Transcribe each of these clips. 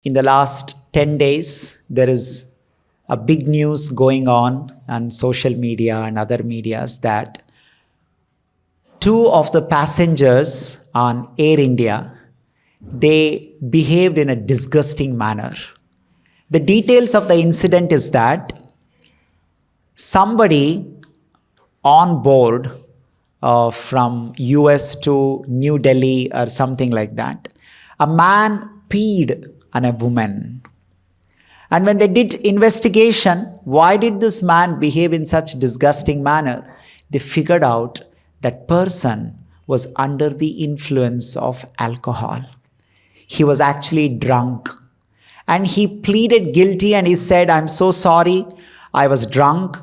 In the last 10 days, there is a big news going on social media and other medias that two of the passengers on airindia, they behaved in a disgusting manner. The details of the incident is that somebody on board from US to New Delhi or something like that, a man peed on a woman. And when they did investigation, why did this man behave in such disgusting manner? They figured out that person was under the influence of alcohol. He was actually drunk. And he pleaded guilty and he said, "I'm so sorry, I was drunk.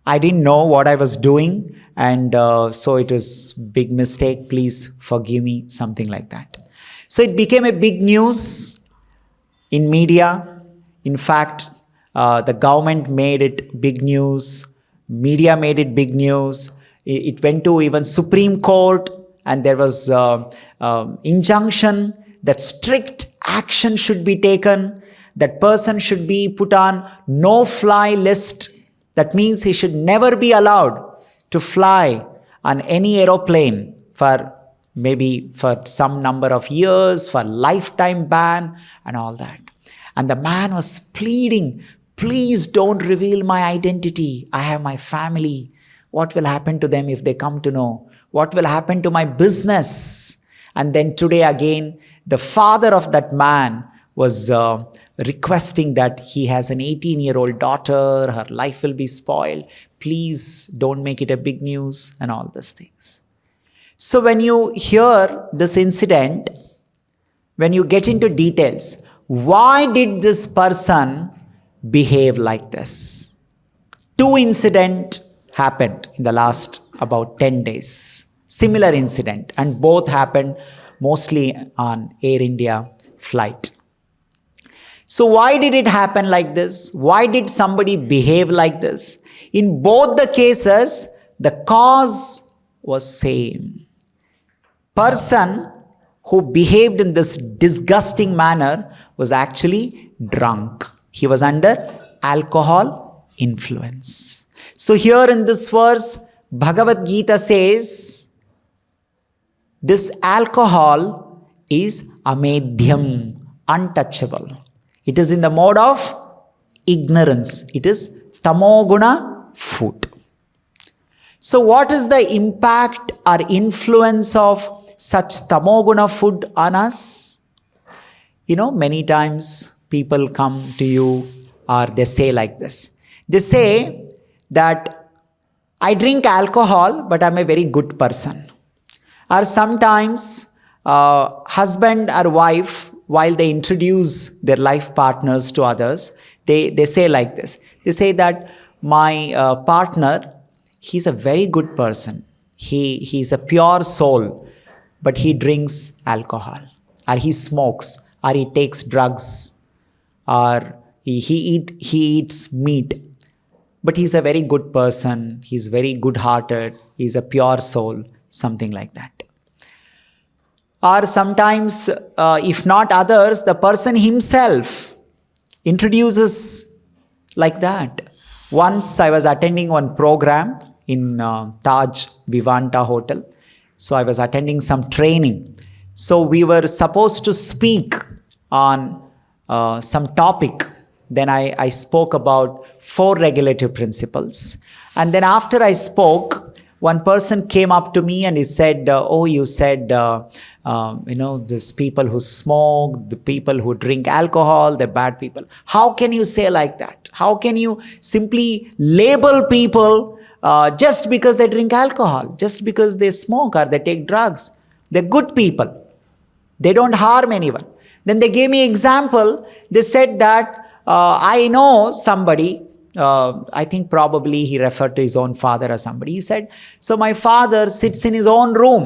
I didn't know what I was doing. And so it was big mistake. Please forgive me," something like that. So it became a big news in media. In fact, the government made it big news. Media made it big news. It went to even Supreme Court, and there was injunction that strict action should be taken. That person should be put on no-fly list. That means he should never be allowed to fly on any aeroplane for some number of years, for lifetime ban and all that. And the man was pleading, "Please don't reveal my identity. I have my family. What will happen to them if they come to know? What will happen to my business?" And then today again, the father of that man was requesting that he has an 18-year-old daughter, her life will be spoiled. Please don't make it a big news and all these things. So when you hear this incident, when you get into details, why did this person behave like this? Two incidents happened in the last about 10 days. Similar incident, and both happened mostly on Air India flight. So why did it happen like this? Why did somebody behave like this? In both the cases, the cause was same. Person who behaved in this disgusting manner was actually drunk. He was under alcohol influence. So here in this verse, Bhagavad Gita says, this alcohol is amedhyam, untouchable. It is in the mode of ignorance. It is tamoguna food. So what is the impact or influence of such tamoguna food on us? Many times people come to you or they say like this. They say that I drink alcohol, but I'm a very good person. Or sometimes husband or wife, while they introduce their life partners to others, they say like this. They say that my partner, he's a very good person. He's a pure soul, but he drinks alcohol, or he smokes, or he takes drugs, or he eats meat. But he's a very good person. He's very good-hearted. He's a pure soul, something like that. Or sometimes, if not others, the person himself introduces like that. Once I was attending one program in Taj Vivanta Hotel. So I was attending some training. So we were supposed to speak on some topic. Then I spoke about 4 regulative principles. And then after I spoke, one person came up to me and he said, "Oh, you said, these people who smoke, the people who drink alcohol, they're bad people. How can you say like that? How can you simply label people just because they drink alcohol, just because they smoke or they take drugs? They're good people. They don't harm anyone." Then they gave me example. They said that I know somebody, I think probably he referred to his own father or somebody. He said, "So my father sits in his own room.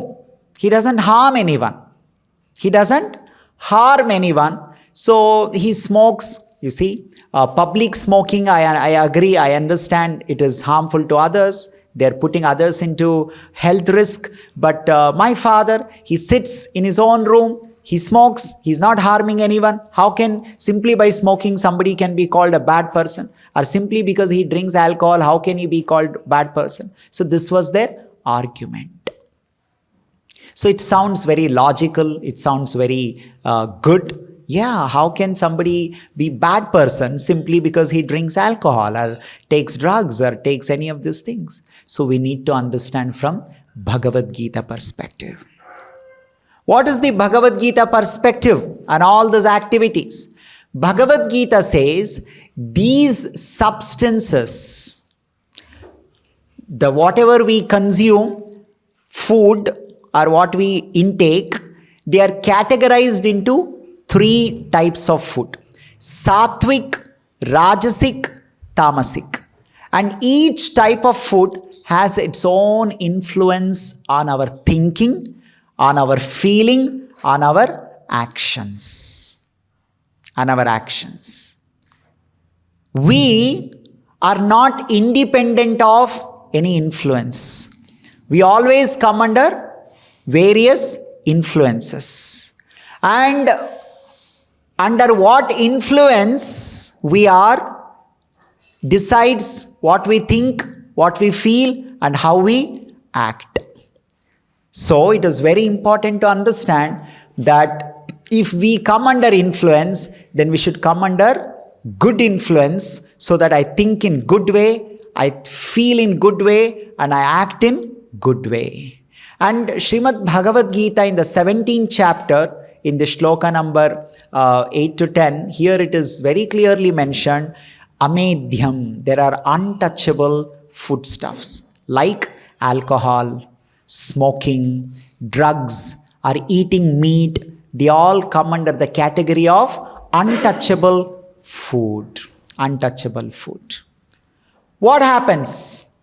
He doesn't harm anyone. He doesn't harm anyone. So he smokes." You see, public smoking, I agree, I understand it is harmful to others. They're putting others into health risk. But my father, he sits in his own room. he smokes, he's not harming anyone. How can simply by smoking somebody can be called a bad person? Or simply because he drinks alcohol, how can he be called bad person? So this was their argument. So it sounds very logical, it sounds very good. Yeah, how can somebody be bad person simply because he drinks alcohol or takes drugs or takes any of these things? So we need to understand from Bhagavad Gita perspective. What is the Bhagavad Gita perspective on all these activities? Bhagavad Gita says these substances, the whatever we consume, food or what we intake, they are categorized into 3 types of food: Sattvic, Rajasic, Tamasic. And each type of food has its own influence on our thinking, on our feeling, on our actions. We are not independent of any influence. We always come under various influences. And under what influence we are decides what we think, what we feel, and how we act. So it is very important to understand that if we come under influence, then we should come under good influence, so that I think in good way, I feel in good way, and I act in good way. And Srimad Bhagavad Gita in the 17th chapter, in the shloka number 8 to 10, here it is very clearly mentioned, amedhyam, there are untouchable foodstuffs like alcohol, smoking, drugs, or eating meat. They all come under the category of untouchable food. Untouchable food. What happens?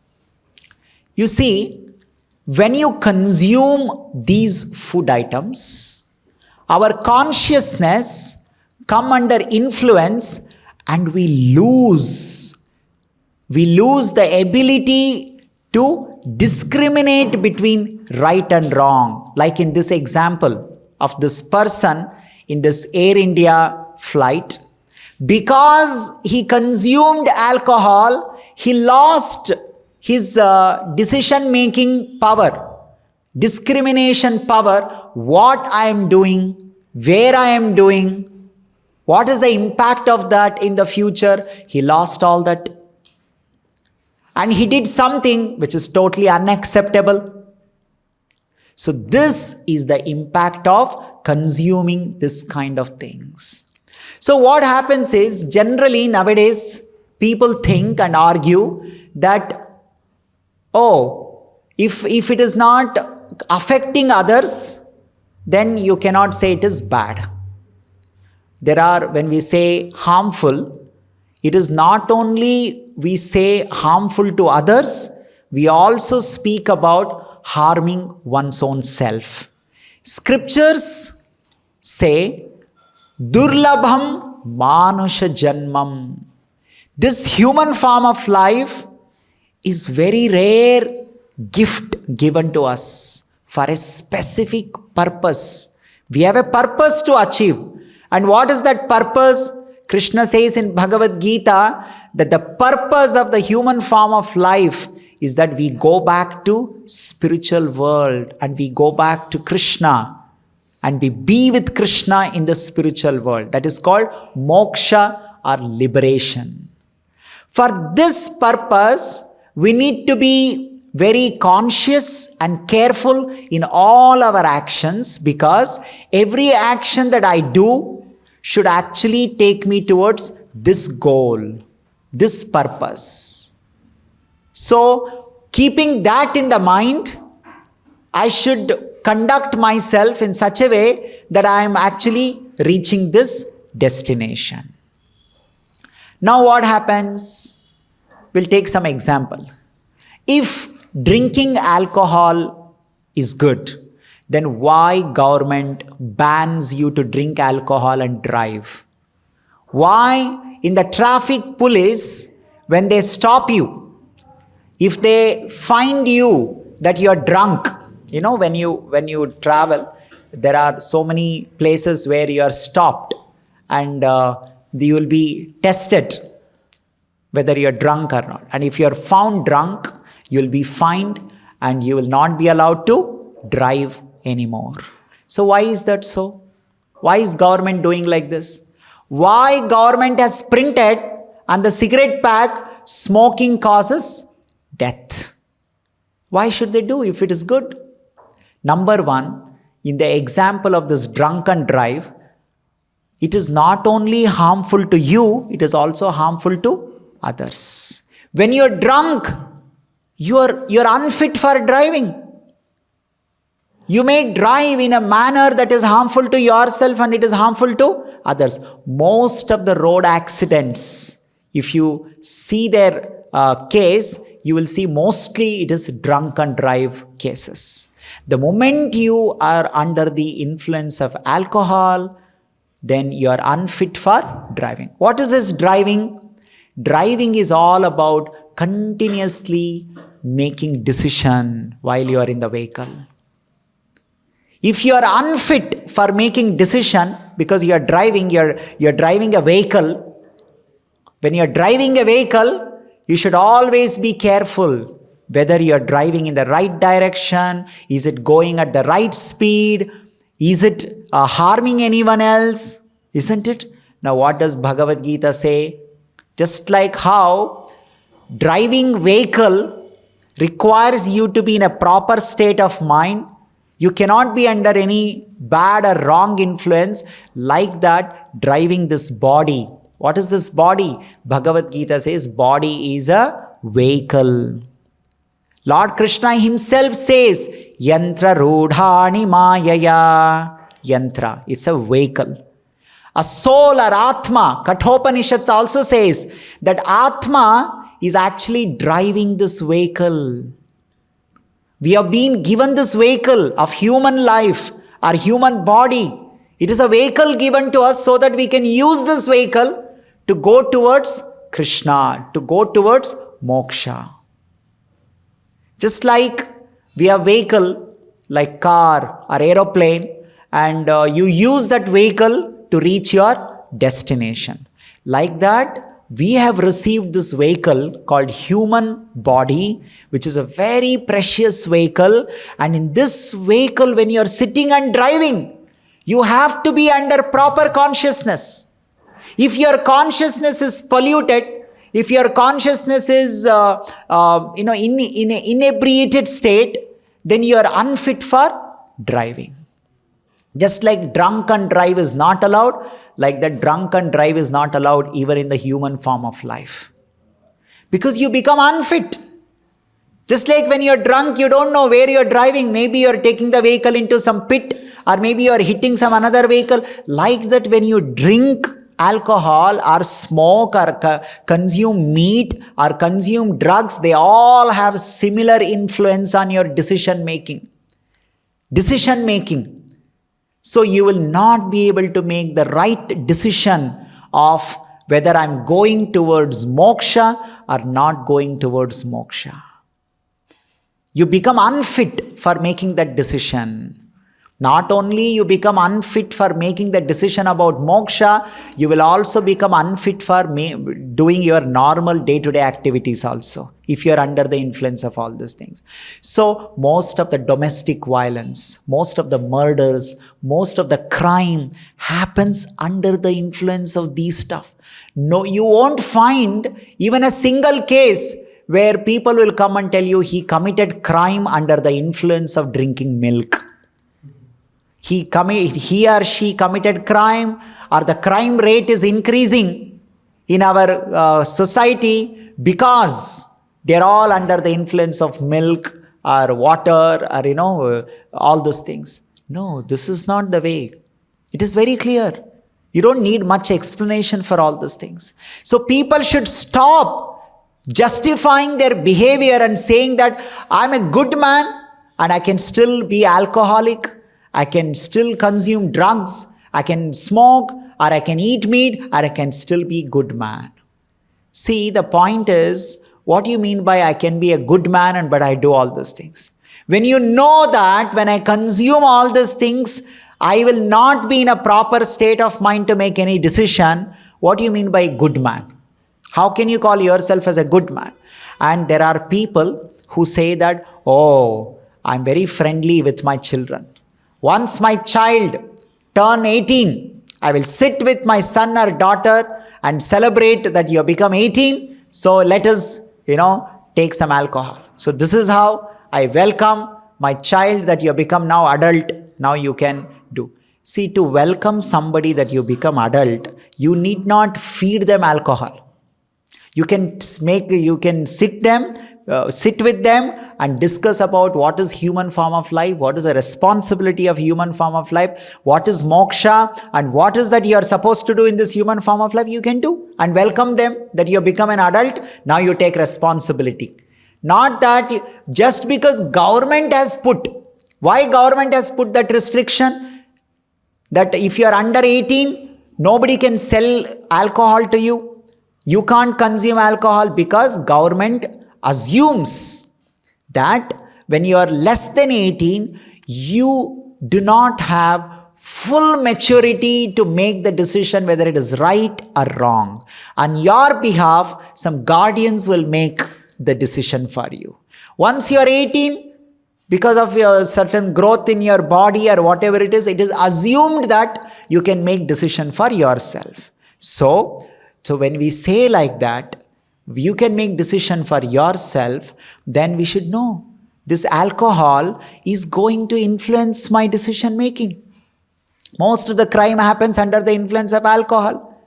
You see, when you consume these food items, our consciousness come under influence and we lose the ability to discriminate between right and wrong. Like in this example of this person in this Air India flight, because he consumed alcohol, he lost his decision-making power, discrimination power, what I am doing, where I am doing, what is the impact of that in the future. He lost all that. And he did something which is totally unacceptable. So this is the impact of consuming this kind of things. So what happens is, generally nowadays, people think and argue that, if it is not affecting others, then you cannot say it is bad. When we say harmful, it is not only we say harmful to others, we also speak about harming one's own self. Scriptures say, Durlabham Manusha Janmam. This human form of life is very rare gift given to us for a specific purpose. We have a purpose to achieve. And what is that purpose? Krishna says in Bhagavad Gita that the purpose of the human form of life is that we go back to spiritual world and we go back to Krishna and we be with Krishna in the spiritual world. That is called moksha or liberation. For this purpose, we need to be very conscious and careful in all our actions, because every action that I do should actually take me towards this goal, this purpose. So, keeping that in the mind, I should conduct myself in such a way that I am actually reaching this destination. Now what happens? We'll take some example. If drinking alcohol is good, then why government bans you to drink alcohol and drive? Why in the traffic police, when they stop you, if they find you that you are drunk, when you travel, there are so many places where you are stopped and you will be tested whether you are drunk or not. And if you are found drunk, you will be fined and you will not be allowed to drive anymore. So why is that so? Why is government doing like this? Why government has printed on the cigarette pack, smoking causes death? Why should they do if it is good? Number one, in the example of this drunken drive, it is not only harmful to you, it is also harmful to others. When you are drunk, you are unfit for driving. You may drive in a manner that is harmful to yourself and it is harmful to others. Most of the road accidents, if you see their case, you will see mostly it is drunken drive cases. The moment you are under the influence of alcohol, then you are unfit for driving. What is this driving? Driving is all about continuously making decision while you are in the vehicle. If you are unfit for making decision because you are driving, you're driving a vehicle. When you are driving a vehicle, you should always be careful whether you are driving in the right direction. Is it going at the right speed? Is it harming anyone else? Isn't it? Now what does Bhagavad Gita say? Just like how driving vehicle requires you to be in a proper state of mind, you cannot be under any bad or wrong influence. Like that, driving this body. What is this body? Bhagavad Gita says body is a vehicle. Lord Krishna himself says, Yantra Rudhani Mayaya. Yantra, it's a vehicle. A soul or Atma, Kathopanishad also says that Atma is actually driving this vehicle. We have been given this vehicle of human life, our human body. It is a vehicle given to us so that we can use this vehicle to go towards Krishna, to go towards moksha. Just like we have vehicle like car or aeroplane and you use that vehicle to reach your destination. Like that, we have received this vehicle called human body, which is a very precious vehicle. And in this vehicle, when you are sitting and driving, you have to be under proper consciousness. If your consciousness is polluted, if your consciousness is in an inebriated state, then you are unfit for driving. Just like drunken drive is not allowed, like that drunken drive is not allowed even in the human form of life. Because you become unfit. Just like when you're drunk, you don't know where you're driving. Maybe you're taking the vehicle into some pit, or maybe you're hitting some another vehicle. Like that, when you drink alcohol or smoke or consume meat or consume drugs, they all have similar influence on your decision making. So you will not be able to make the right decision of whether I'm going towards moksha or not going towards moksha. You become unfit for making that decision. Not only you become unfit for making the decision about moksha, you will also become unfit for doing your normal day-to-day activities also, if you are under the influence of all these things. So most of the domestic violence, most of the murders, most of the crime happens under the influence of these stuff. No, you won't find even a single case where people will come and tell you he committed crime under the influence of drinking milk. He or she committed crime, or the crime rate is increasing in our society because they're all under the influence of milk or water or all those things. No, this is not the way. It is very clear. You don't need much explanation for all those things. So people should stop justifying their behavior and saying that I'm a good man and I can still be alcoholic, I can still consume drugs, I can smoke, or I can eat meat, or I can still be good man. See, the point is, what do you mean by I can be a good man but I do all those things? When you know that when I consume all these things, I will not be in a proper state of mind to make any decision. What do you mean by good man? How can you call yourself as a good man? And there are people who say that, oh, I'm very friendly with my children. Once my child turn 18, I will sit with my son or daughter and celebrate that you have become 18. So let us, take some alcohol. So this is how I welcome my child that you have become now adult. Now you can do. See, to welcome somebody that you become adult, you need not feed them alcohol. You can sit with them and discuss about what is human form of life, what is the responsibility of human form of life, what is moksha, and what is that you are supposed to do in this human form of life. You can do and welcome them that you have become an adult. Now you take responsibility. Not that just because government has put. Why government has put that restriction? That if you are under 18, nobody can sell alcohol to you. You can't consume alcohol because government assumes that when you are less than 18, you do not have full maturity to make the decision whether it is right or wrong. On your behalf, some guardians will make the decision for you. Once you are 18, because of your certain growth in your body or whatever it is assumed that you can make decision for yourself. So when we say like that, you can make decision for yourself, then we should know this alcohol is going to influence my decision making. Most of the crime happens under the influence of alcohol.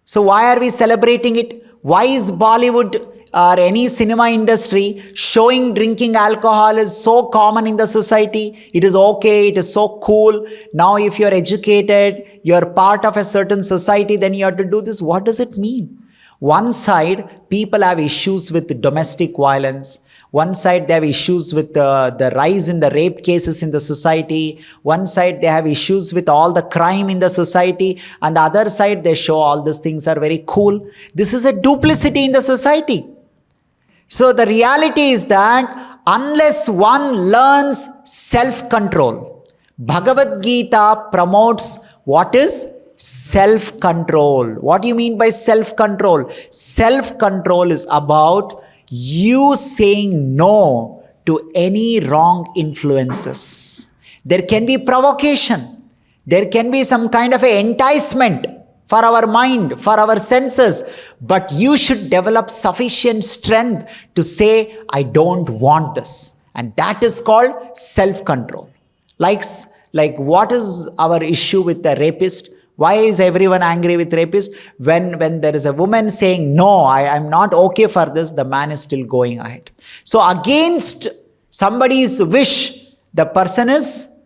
So why are we celebrating it? Why is Bollywood or any cinema industry showing drinking alcohol is so common in the society? It is okay, it is so cool. Now if you are educated, you are part of a certain society, then you have to do this. What does it mean? One side, people have issues with domestic violence. One side, they have issues with the rise in the rape cases in the society. One side, they have issues with all the crime in the society. And the other side, they show all these things are very cool. This is a duplicity in the society. So the reality is that unless one learns self-control, Bhagavad Gita promotes what is self-control. What do you mean by self-control? Self-control is about you saying no to any wrong influences. There can be provocation. There can be some kind of an enticement for our mind, for our senses. But you should develop sufficient strength to say, I don't want this. And that is called self-control. Like what is our issue with the rapist? Why is everyone angry with rapist? When there is a woman saying, no, I'm not okay for this, the man is still going ahead. So against somebody's wish, the person is,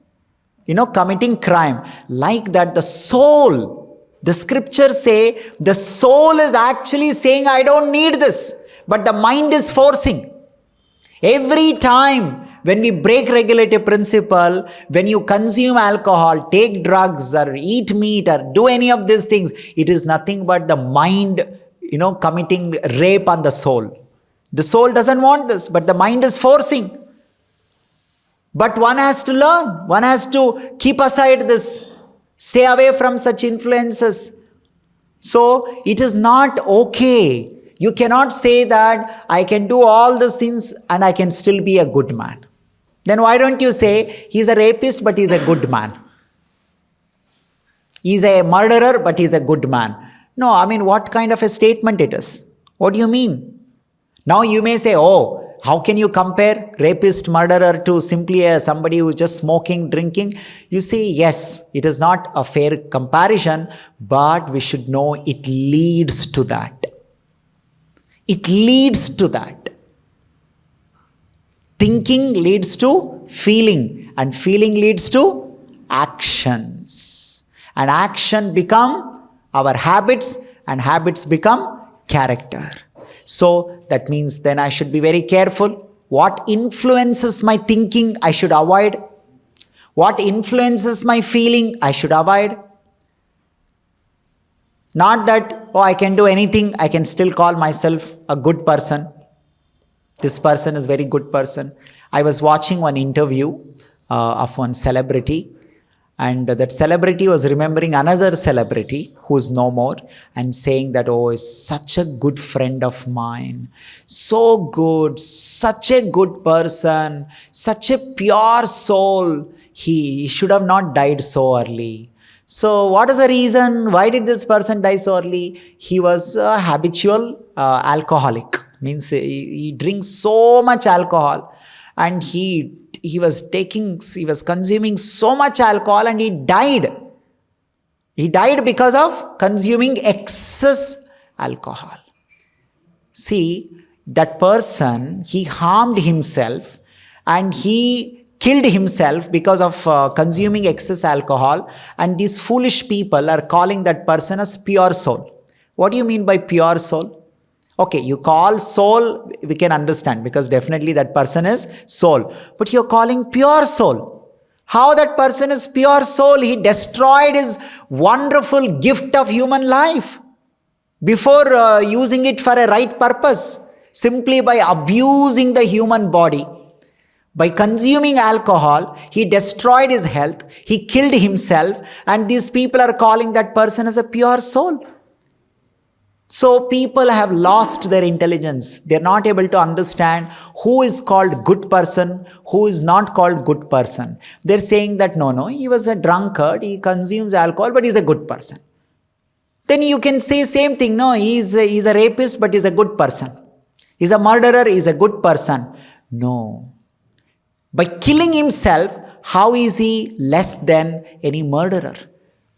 committing crime. Like that, the soul, the scriptures say, the soul is actually saying, I don't need this. But the mind is forcing. Every time when we break regulative principle, when you consume alcohol, take drugs or eat meat or do any of these things, it is nothing but the mind, committing rape on the soul. The soul doesn't want this, but the mind is forcing. But one has to learn. One has to keep aside this. Stay away from such influences. So it is not okay. You cannot say that I can do all these things and I can still be a good man. Then why don't you say, he's a rapist, but he's a good man. He's a murderer, but he's a good man. No, what kind of a statement it is? What do you mean? Now you may say, oh, how can you compare rapist, murderer to simply somebody who is just smoking, drinking? You say, yes, it is not a fair comparison, but we should know it leads to that. It leads to that. Thinking leads to feeling, and feeling leads to actions. And action become our habits, and habits become character. So that means then I should be very careful. What influences my thinking, I should avoid. What influences my feeling, I should avoid. Not that, I can do anything, I can still call myself a good person. This person is a very good person. I was watching one interview of one celebrity, And that celebrity was remembering another celebrity who's no more and saying that, oh, is such a good friend of mine. So good, such a good person, such a pure soul. He should have not died so early. So what is the reason? Why did this person die so early? He was a habitual alcoholic. Means he drinks so much alcohol, and he was consuming so much alcohol, and he died. He died because of consuming excess alcohol. See, that person, he harmed himself and he killed himself because of consuming excess alcohol, and these foolish people are calling that person as pure soul. What do you mean by pure soul? Okay, you call soul, we can understand, because definitely that person is soul. But you're calling pure soul. How that person is pure soul? He destroyed his wonderful gift of human life before using it for a right purpose, simply by abusing the human body. By consuming alcohol, he destroyed his health, he killed himself, and these people are calling that person as a pure soul. So people have lost their intelligence. They're not able to understand who is called good person, who is not called good person. They're saying that no, he was a drunkard, he consumes alcohol, but he's a good person. Then you can say same thing, no, he's a rapist, but he's a good person. He's a murderer, he's a good person. No. By killing himself, how is he less than any murderer?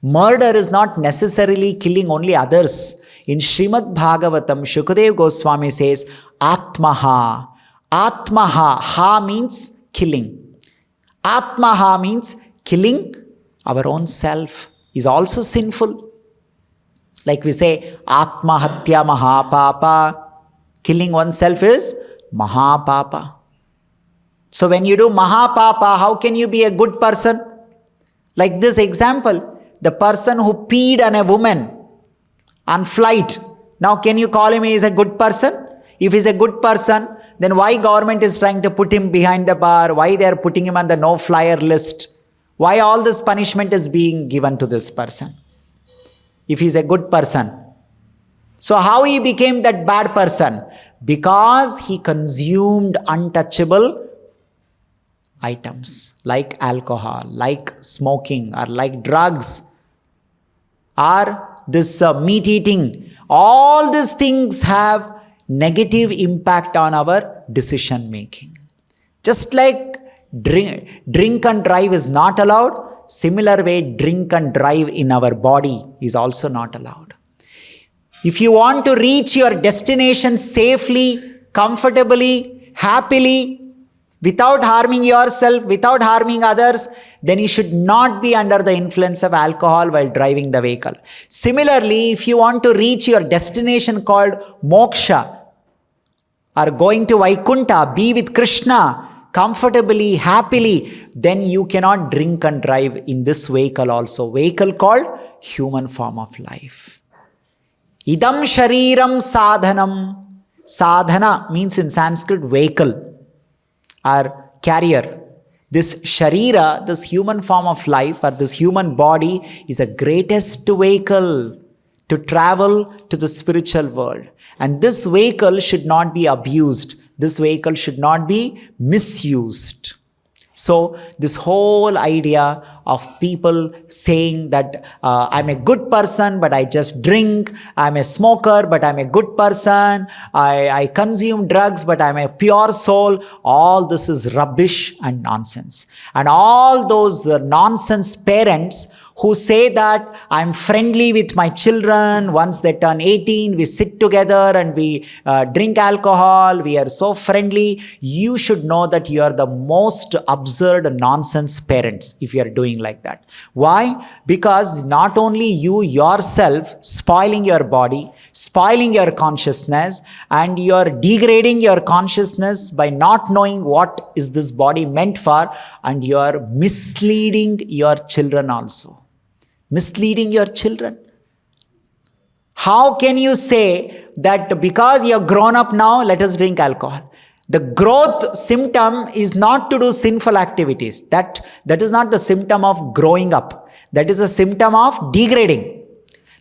Murder is not necessarily killing only others. In Srimad Bhagavatam, Shukadev Goswami says, Atmaha. Atmaha. Ha means killing. Atmaha means killing our own self is also sinful. Like we say, Atmahatya Mahapapa. Killing oneself is Mahapapa. So when you do Mahapapa, how can you be a good person? Like this example, the person who peed on a woman on flight. Now can you call him as a good person? If he's a good person, then why government is trying to put him behind the bar? Why they are putting him on the no-flyer list? Why all this punishment is being given to this person? If he's a good person. So how he became that bad person? Because he consumed untouchable items like alcohol, like smoking, or like drugs, or this meat eating. All these things have negative impact on our decision making. Just like drink and drive is not allowed, similar way drink and drive in our body is also not allowed. If you want to reach your destination safely, comfortably, happily, without harming yourself, without harming others, then you should not be under the influence of alcohol while driving the vehicle. Similarly, if you want to reach your destination called moksha, or going to Vaikuntha, be with Krishna, comfortably, happily, then you cannot drink and drive in this vehicle also. Vehicle called human form of life. Idam shariram sadhanam. Sadhana means in Sanskrit vehicle or carrier. This sharira, this human form of life or this human body is the greatest vehicle to travel to the spiritual world. And this vehicle should not be abused. This vehicle should not be misused. So this whole idea of people saying that I'm a good person but I just drink, I'm a smoker but I'm a good person, I consume drugs but I'm a pure soul, all this is rubbish and nonsense. And all those nonsense parents who say that I'm friendly with my children, once they turn 18, we sit together and we drink alcohol, we are so friendly. You should know that you are the most absurd nonsense parents if you are doing like that. Why? Because not only you yourself spoiling your body, spoiling your consciousness, and you are degrading your consciousness by not knowing what is this body meant for, and you are misleading your children also. Misleading your children. How can you say that because you have grown up now, let us drink alcohol? The growth symptom is not to do sinful activities. That is not the symptom of growing up. That is a symptom of degrading.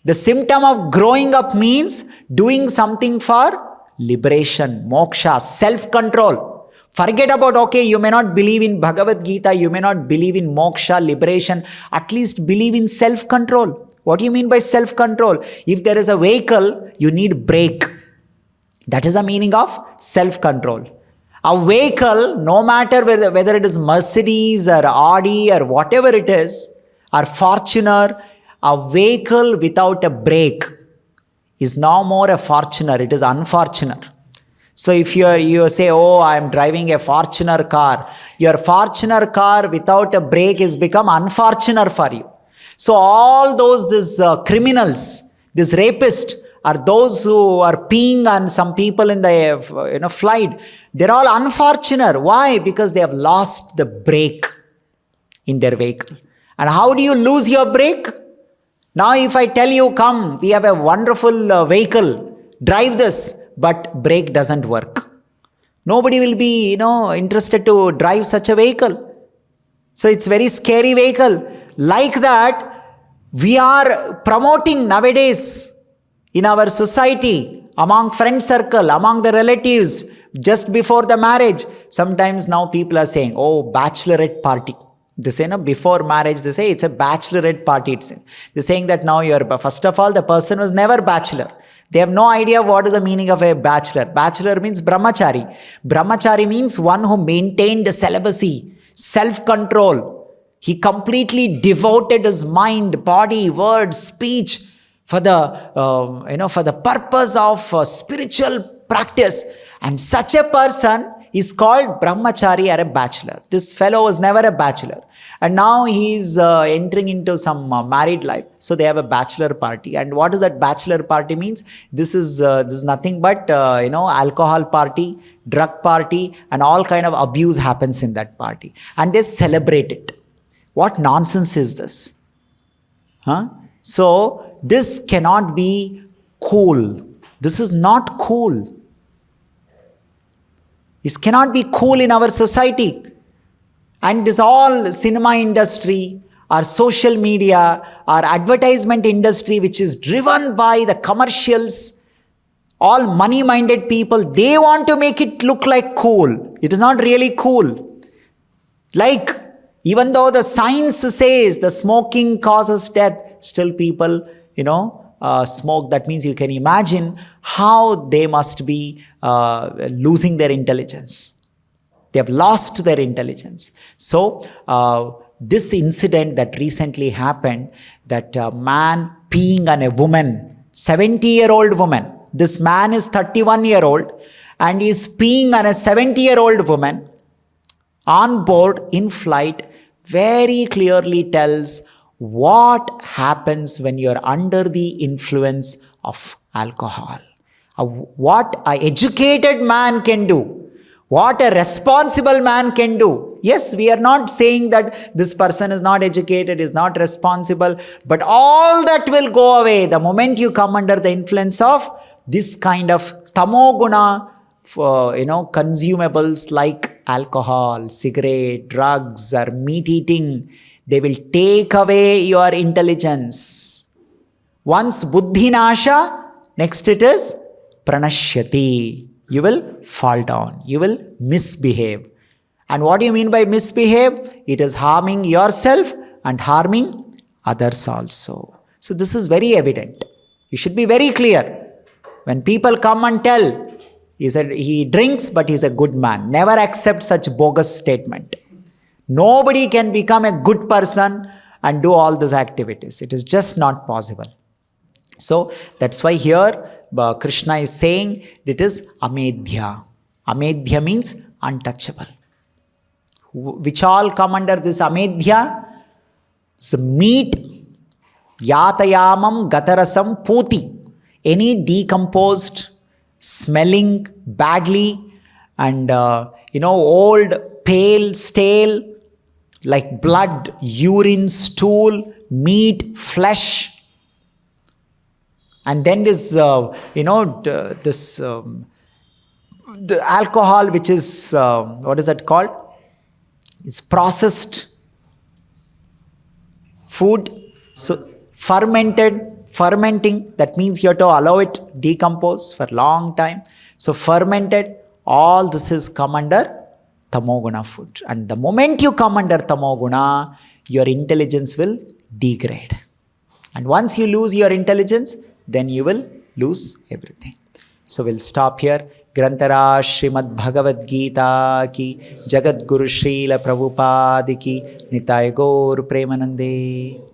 The symptom of growing up means doing something for liberation, moksha, self-control. Forget about, okay, you may not believe in Bhagavad Gita, you may not believe in moksha, liberation, at least believe in self-control. What do you mean by self-control? If there is a vehicle, you need brake. That is the meaning of self-control. A vehicle, no matter whether it is Mercedes or Audi or whatever it is, or Fortuner, a vehicle without a brake is no more a Fortuner, it is unfortunate. So if you say, oh, I am driving a Fortuner car, your Fortuner car without a brake is become unfortunate for you. So all these criminals, this rapist, are those who are peeing on some people in the flight. They're all unfortunate. Why? Because they have lost the brake in their vehicle. And how do you lose your brake? Now if I tell you, come, we have a wonderful vehicle, drive this, but brake doesn't work. Nobody will be, interested to drive such a vehicle. So it's very scary vehicle. Like that, we are promoting nowadays in our society, among friend circle, among the relatives, just before the marriage. Sometimes now people are saying, oh, bachelorette party. They say, before marriage, they say it's a bachelorette party. They're saying that now first of all, the person was never bachelor. They have no idea what is the meaning of a bachelor. Bachelor means brahmachari. Brahmachari means one who maintained celibacy, self-control. He completely devoted his mind, body, words, speech for the purpose of spiritual practice. And such a person is called brahmachari or a bachelor. This fellow was never a bachelor. And now he is entering into some married life. So they have a bachelor party. And what does that bachelor party means? This is nothing but, alcohol party, drug party, and all kind of abuse happens in that party. And they celebrate it. What nonsense is this? So this cannot be cool. This is not cool. This cannot be cool in our society. And this all cinema industry, our social media, our advertisement industry, which is driven by the commercials, all money-minded people, they want to make it look like cool. It is not really cool. Like, even though the science says the smoking causes death, still people, smoke. That means you can imagine how they must be losing their intelligence. They have lost their intelligence. So, this incident that recently happened, that a man peeing on a woman, 70-year-old woman. This man is 31-year-old and is peeing on a 70-year-old woman on board in flight, very clearly tells what happens when you are under the influence of alcohol. What an educated man can do. What a responsible man can do. Yes, we are not saying that this person is not educated, is not responsible, but all that will go away the moment you come under the influence of this kind of tamoguna, consumables like alcohol, cigarette, drugs, or meat eating. They will take away your intelligence. Once buddhi nasha, next it is pranashyati. You will fall down. You will misbehave. And what do you mean by misbehave? It is harming yourself and harming others also. So this is very evident. You should be very clear. When people come and tell, he drinks but he's a good man. Never accept such bogus statement. Nobody can become a good person and do all these activities. It is just not possible. So that's why here Krishna is saying it is amedhya. Amedhya means untouchable. Which all come under this amedhya? So meat, yatayamam gatarasam puti. Any decomposed, smelling badly and old, pale, stale, like blood, urine, stool, meat, flesh. And then this, this the alcohol, which is, what is that called? It's processed food. So fermenting, that means you have to allow it decompose for a long time. So fermented, all this is come under tamoguna food. And the moment you come under tamoguna, your intelligence will degrade. And once you lose your intelligence, then you will lose everything. So we'll stop here. Grantara Srimad Bhagavad Gita ki, Jagat Guru Srila Prabhupada ki, Nitai Gaur Premanande.